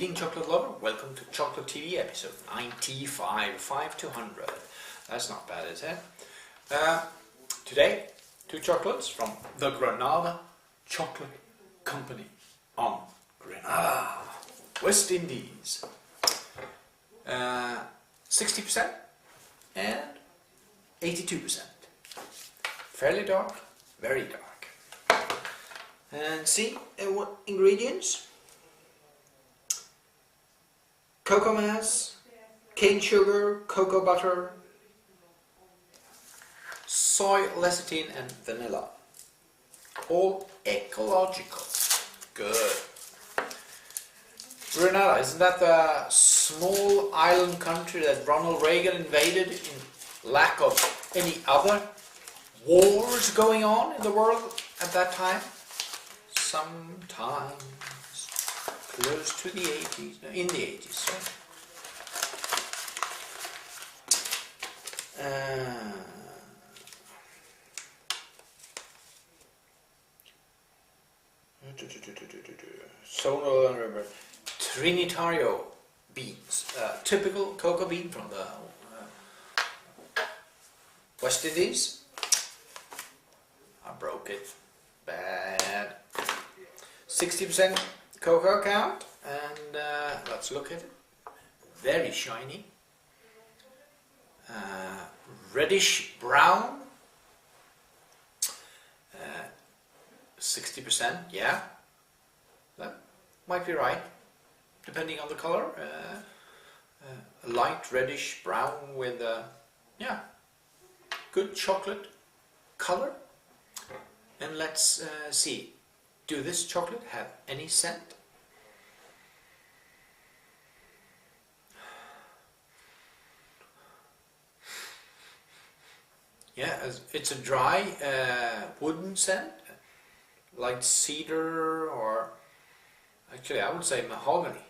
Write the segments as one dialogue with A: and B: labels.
A: evening, chocolate lover. Welcome to Chocolate TV episode 95, 5 to 100. That's not bad, is it? Today, two chocolates from the Granada Chocolate Company on Grenada, West Indies. 60% and 82%. Fairly dark, very dark. And see what ingredients? Cocoa mass, cane sugar, cocoa butter, soy lecithin and vanilla. All ecological. Good. Grenada, isn't that the small island country that Ronald Reagan invaded in lack of any other wars going on in the world at that time? Sometimes. Close to the 80s, no, in the 80s, sorry. So, Trinitario beans, typical cocoa bean from the West Indies. I broke it, bad. 60% cocoa count, and let's look at it. Very shiny, reddish brown, 60%, yeah, that might be right, depending on the color. A light reddish brown with yeah, good chocolate color. And let's see, do this chocolate have any scent? Yeah, it's a dry wooden scent, like cedar, or actually I would say mahogany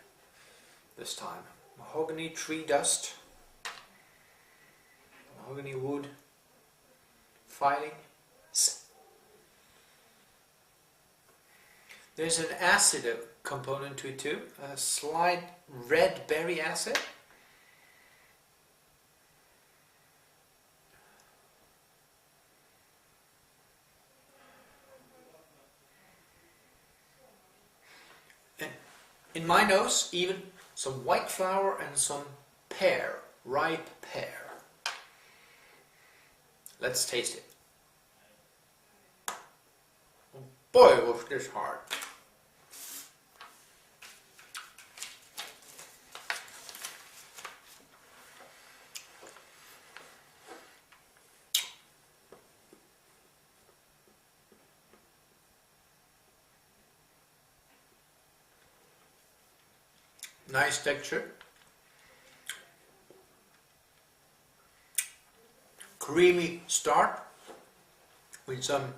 A: this time. Mahogany tree dust, mahogany wood, filing. There's an acid component to it too, a slight red berry acid. And in my nose, even some white flour and some pear, ripe pear. Let's taste it. Oh boy, was this hard. Nice texture, creamy start with some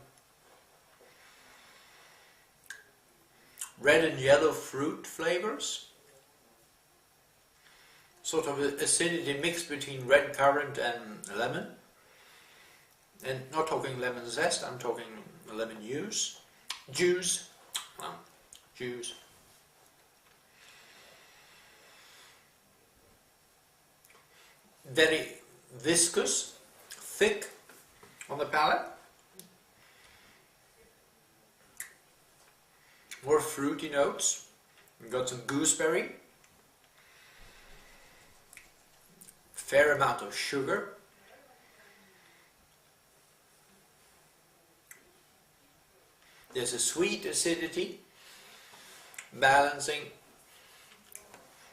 A: red and yellow fruit flavors, sort of acidity mixed between red currant and lemon, and not talking lemon zest, I'm talking lemon juice. Very viscous, thick on the palate, more fruity notes. We've got some gooseberry, fair amount of sugar, there's a sweet acidity balancing,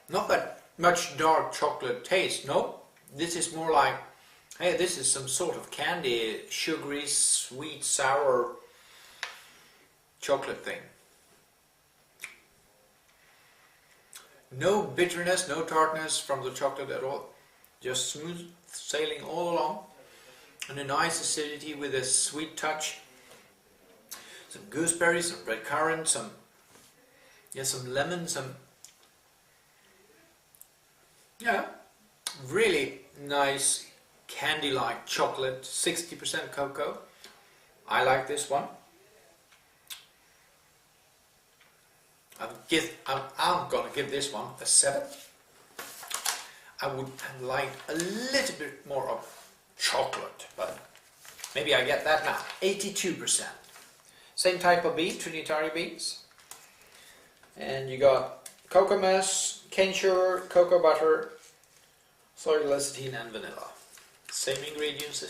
A: not that much dark chocolate taste, no. This is more like, hey, this is some sort of candy, sugary, sweet, sour chocolate thing. No bitterness, no tartness from the chocolate at all. Just smooth sailing all along. And a nice acidity with a sweet touch. Some gooseberries, some red currant, some lemon, yeah, really nice candy-like chocolate, 60% cocoa. I like this one. I'm gonna give this one a 7. I would have liked a little bit more of chocolate, but maybe I get that now. 82%. Same type of bean, Trinitari beans. And you got cocoa mass, cane sugar, cocoa butter, soy lecithin and vanilla. Same ingredients.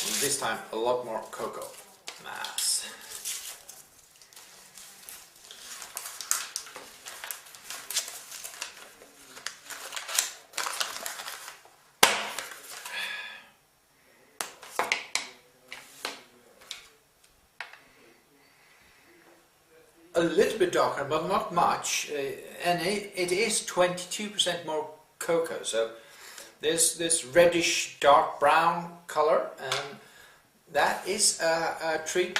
A: And this time a lot more cocoa mass. A little bit darker, but not much, and it is 22% more cocoa, so there's this reddish dark brown color, and that is a trait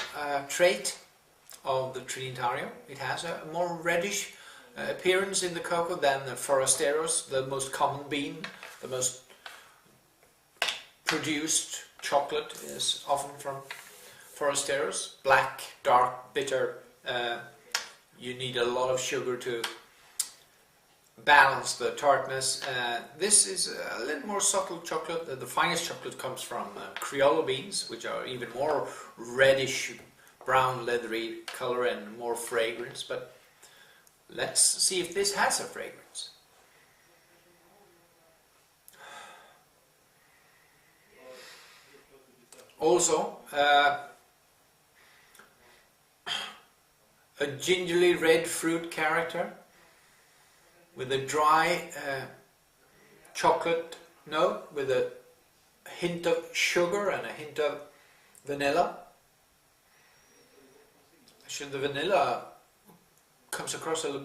A: of the Trinitario. It has a more reddish appearance in the cocoa than the Forasteros, the most common bean. The most produced chocolate is often from Forasteros. Black, dark, bitter. You need a lot of sugar to balance the tartness. This is a little more subtle chocolate. The finest chocolate comes from Criollo beans, which are even more reddish, brown, leathery color and more fragrance. But let's see if this has a fragrance. Also, a gingerly red fruit character with a dry chocolate note with a hint of sugar and a hint of vanilla. Actually, the vanilla comes across a little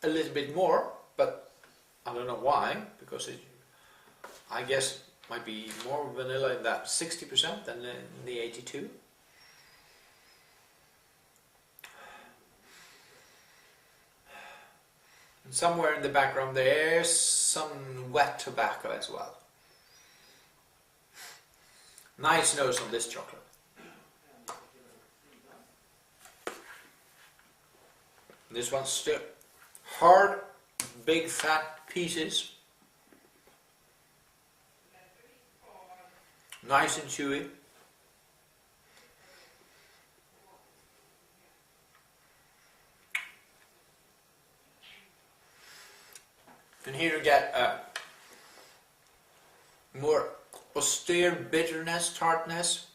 A: bit more, but I don't know why, because I guess might be more vanilla in that 60% than in the 82. And somewhere in the background there's some wet tobacco as well. Nice nose on this chocolate. This one's still hard, big fat pieces. Nice and chewy. And here you get a more austere bitterness, tartness,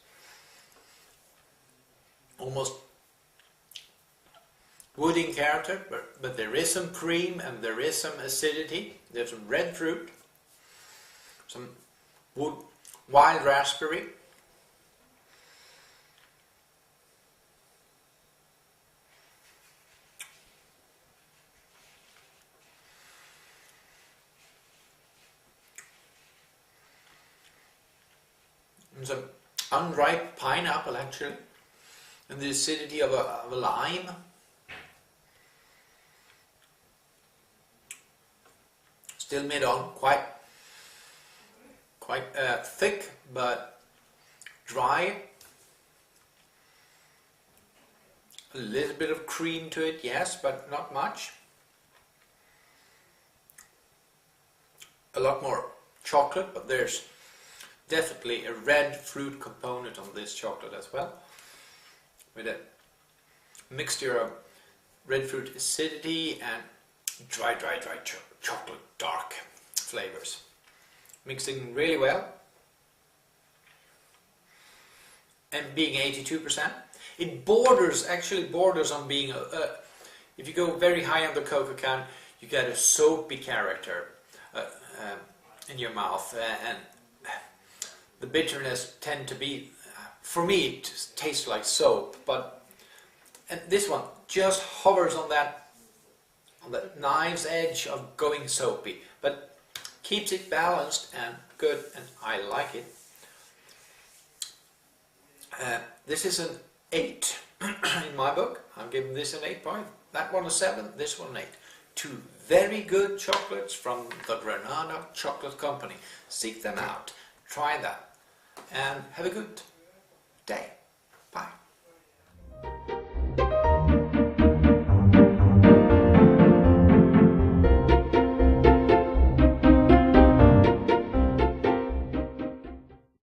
A: almost woody in character, but there is some cream and there is some acidity. There's some red fruit, some wild raspberry. And some unripe pineapple actually, and the acidity of a lime. Still mid on, quite thick but dry. A little bit of cream to it, yes, but not much. A lot more chocolate, but there's definitely a red fruit component on this chocolate as well, with a mixture of red fruit acidity and dry chocolate dark flavors, mixing really well. And being 82%, it actually borders on being if you go very high on the cocoa count, you get a soapy character in your mouth, and the bitterness tend to be, for me it tastes like soap, and this one just hovers on that knife's edge of going soapy, but keeps it balanced and good, and I like it. This is an 8 in my book. I'm giving this an 8 point. That one a 7, this one an 8. Two very good chocolates from the Granada Chocolate Company. Seek them out, try them, and have a good day. Bye.